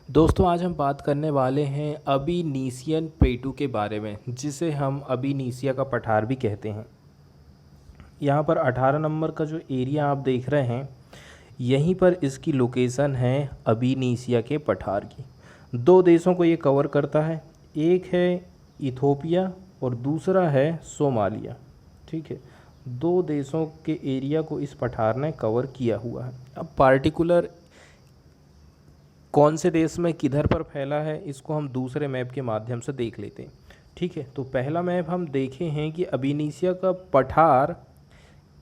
दोस्तों आज हम बात करने वाले हैं अबीनीसियन प्लेटू के बारे में, जिसे हम अबीनीसिया का पठार भी कहते हैं। यहाँ पर 18 नंबर का जो एरिया आप देख रहे हैं, यहीं पर इसकी लोकेशन है अबीनीसिया के पठार की। दो देशों को ये कवर करता है, एक है इथोपिया और दूसरा है सोमालिया। ठीक है, दो देशों के एरिया को इस पठार ने कवर किया हुआ है। अब पार्टिकुलर कौन से देश में किधर पर फैला है, इसको हम दूसरे मैप के माध्यम से देख लेते हैं। ठीक है, तो पहला मैप हम देखे हैं कि अबीनीसिया का पठार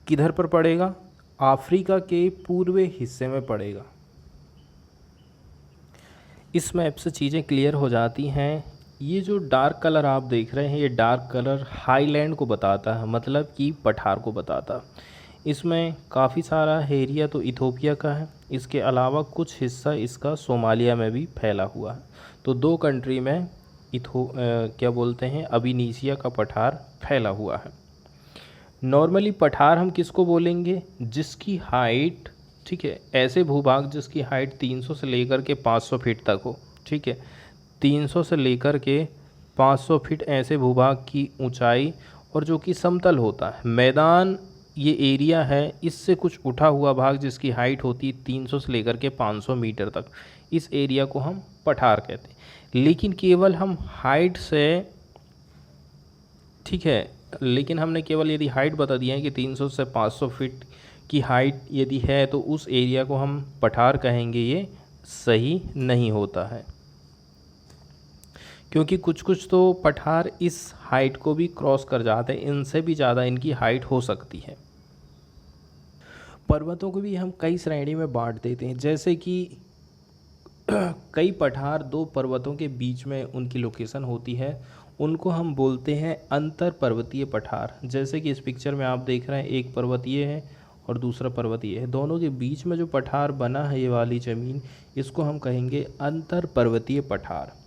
किधर पर पड़ेगा, अफ्रीका के पूर्वी हिस्से में पड़ेगा। इस मैप से चीज़ें क्लियर हो जाती हैं। ये जो डार्क कलर आप देख रहे हैं, ये डार्क कलर हाईलैंड को बताता है, मतलब कि पठार को बताता है। इसमें काफ़ी सारा एरिया तो इथोपिया का है, इसके अलावा कुछ हिस्सा इसका सोमालिया में भी फैला हुआ है। तो दो कंट्री में क्या बोलते हैं, अबीनीसिया का पठार फैला हुआ है। नॉर्मली पठार हम किसको बोलेंगे, जिसकी हाइट, ठीक है, ऐसे भूभाग जिसकी हाइट 300 से लेकर के 500 फीट तक हो। ठीक है, 300 से लेकर के 500 फीट ऐसे भूभाग की ऊंचाई, और जो कि समतल होता है। मैदान ये एरिया है, इससे कुछ उठा हुआ भाग जिसकी हाइट होती है 300 से लेकर के 500 मीटर तक, इस एरिया को हम पठार कहते हैं। लेकिन केवल हम हाइट से, ठीक है, लेकिन हमने केवल यदि हाइट बता दिया है कि 300 से 500 फीट की हाइट यदि है तो उस एरिया को हम पठार कहेंगे, ये सही नहीं होता है, क्योंकि कुछ कुछ तो पठार इस हाइट को भी क्रॉस कर जाते हैं, इनसे भी ज़्यादा इनकी हाइट हो सकती है। पर्वतों को भी हम कई श्रेणी में बांट देते हैं, जैसे कि कई पठार दो पर्वतों के बीच में उनकी लोकेशन होती है, उनको हम बोलते हैं अंतर पर्वतीय पठार। जैसे कि इस पिक्चर में आप देख रहे हैं, एक पर्वतीय है और दूसरा पर्वतीय है, दोनों के बीच में जो पठार बना है, ये वाली ज़मीन, इसको हम कहेंगे अंतर पर्वतीय पठार।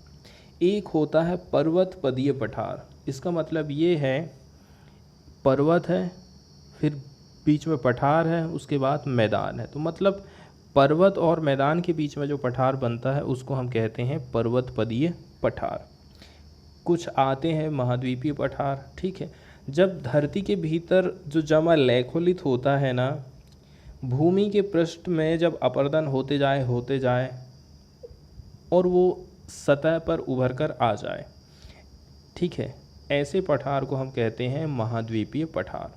एक होता है पर्वत पदीय पठार। इसका मतलब ये है, पर्वत है, फिर बीच में पठार है, उसके बाद मैदान है। तो मतलब पर्वत और मैदान के बीच में जो पठार बनता है उसको हम कहते हैं पर्वत पदीय पठार। कुछ आते हैं महाद्वीपीय पठार। ठीक है, जब धरती के भीतर जो जमा लेखोलित होता है ना, भूमि के पृष्ठ में जब अपरदन होते जाए और वो सतह पर उभर कर आ जाए, ठीक है, ऐसे पठार को हम कहते हैं महाद्वीपीय पठार।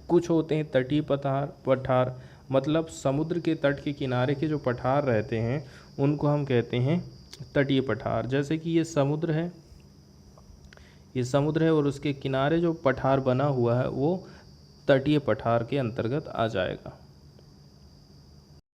कुछ होते हैं तटीय पठार, मतलब समुद्र के तट के किनारे के जो पठार रहते हैं उनको हम कहते हैं तटीय पठार। जैसे कि ये समुद्र है और उसके किनारे जो पठार बना हुआ है वो तटीय पठार के अंतर्गत आ जाएगा।